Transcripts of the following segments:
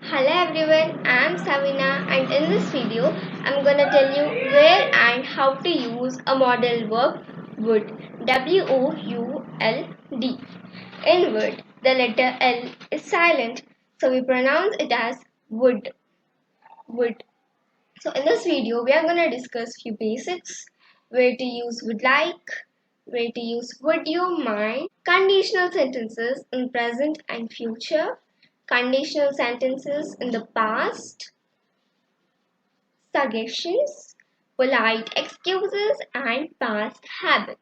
Hello everyone, I am Savina and in this video I am gonna tell you where and how to use a modal verb would. W-O-U-L-D. In would, the letter L is silent, so we pronounce it as would. Would. So in this video we are gonna discuss few basics, where to use would like, where to use would you mind, conditional sentences in present and future, conditional sentences in the past, suggestions, polite excuses, and past habits.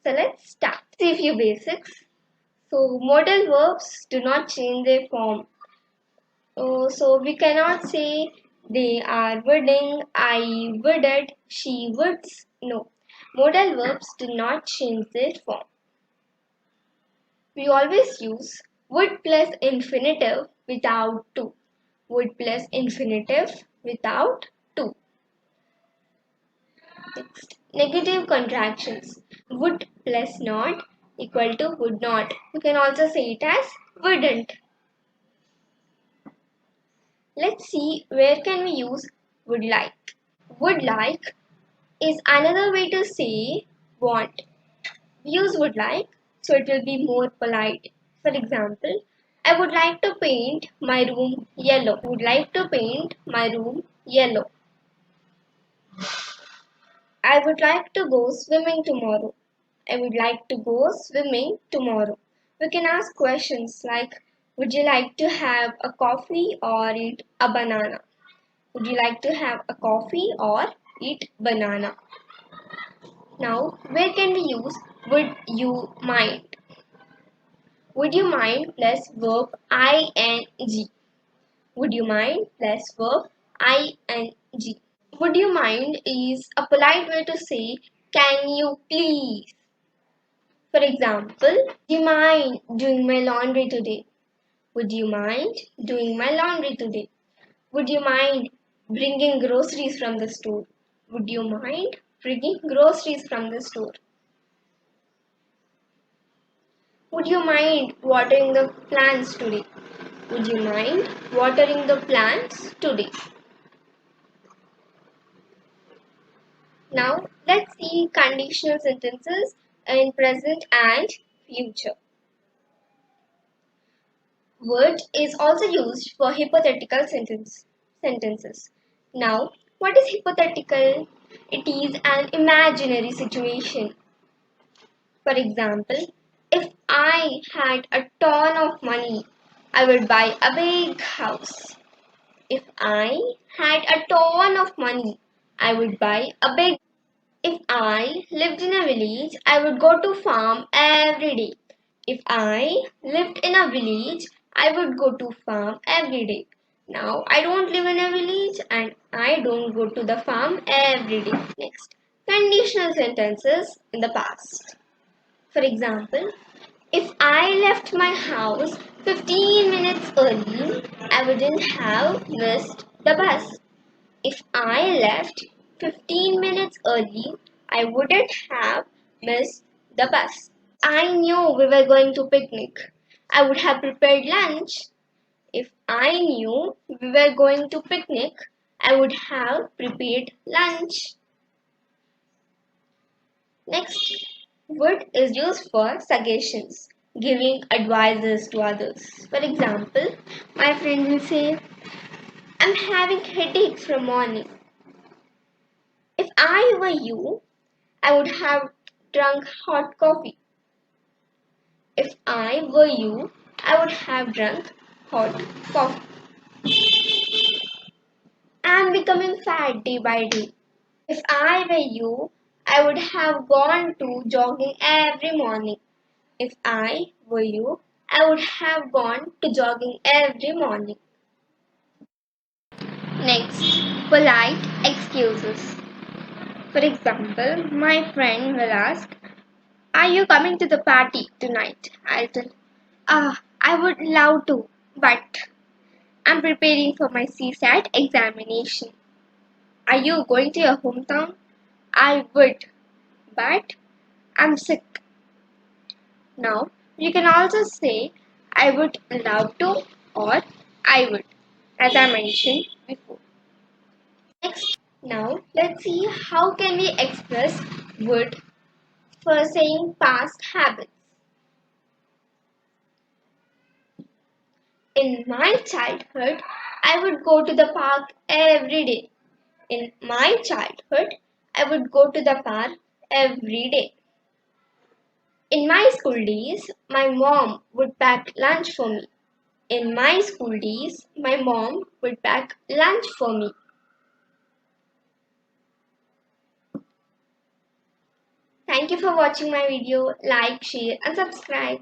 So let's start. See a few basics. So modal verbs do not change their form. So we cannot say they are wooding, I wooded, she woods. No. Modal verbs do not change their form. We always use would plus infinitive without to. Would plus infinitive without to. Next, negative contractions. Would plus not equal to would not. You can also say it as wouldn't. Let's see where can we use would like. Would like is another way to say want. We use would like so it will be more polite. For example, I would like to paint my room yellow. I would like to paint my room yellow. I would like to go swimming tomorrow. I would like to go swimming tomorrow. We can ask questions like, would you like to have a coffee or eat a banana? Would you like to have a coffee or eat banana? Now, where can we use would you mind? Would you mind plus verb ing. Would you mind plus verb ing. Would you mind is a polite way to say, can you please? For example, would you mind doing my laundry today? Would you mind doing my laundry today? Would you mind bringing groceries from the store? Would you mind bringing groceries from the store? Would you mind watering the plants today? Would you mind watering the plants today? Now let's see conditional sentences in present and future. Would is also used for hypothetical sentences. Now, what is hypothetical? It is an imaginary situation. For example, if I had a ton of money, I would buy a big house. If I had a ton of money, I would buy a big. If I lived in a village, I would go to farm every day. If I lived in a village, I would go to farm every day. Now, I don't live in a village and I don't go to the farm every day. Next, conditional sentences in the past. For example, if I left my house 15 minutes early, I wouldn't have missed the bus. If I left 15 minutes early, I wouldn't have missed the bus. I knew we were going to picnic. I would have prepared lunch. If I knew we were going to picnic, I would have prepared lunch. Next, would is used for suggestions, giving advices to others. For example, my friend will say, I'm having headaches from morning. If I were you, I would have drunk hot coffee. If I were you, I would have drunk hot coffee. I'm becoming fat day by day. If I were you, I would have gone to jogging every morning. If I were you, I would have gone to jogging every morning. Next, polite excuses. For example, my friend will ask, are you coming to the party tonight? I'll tell, I would love to, but I'm preparing for my CSAT examination. Are you going to your hometown? I would, but I'm sick. Now, you can also say I would love to or I would. as I mentioned before. Next, now let's see how can we express would for saying past habits. In my childhood, I would go to the park every day. In my childhood, I would go to the park every day. In my school days, my mom would pack lunch for me. In my school days, my mom would pack lunch for me. Thank you for watching my video. Like, share and subscribe.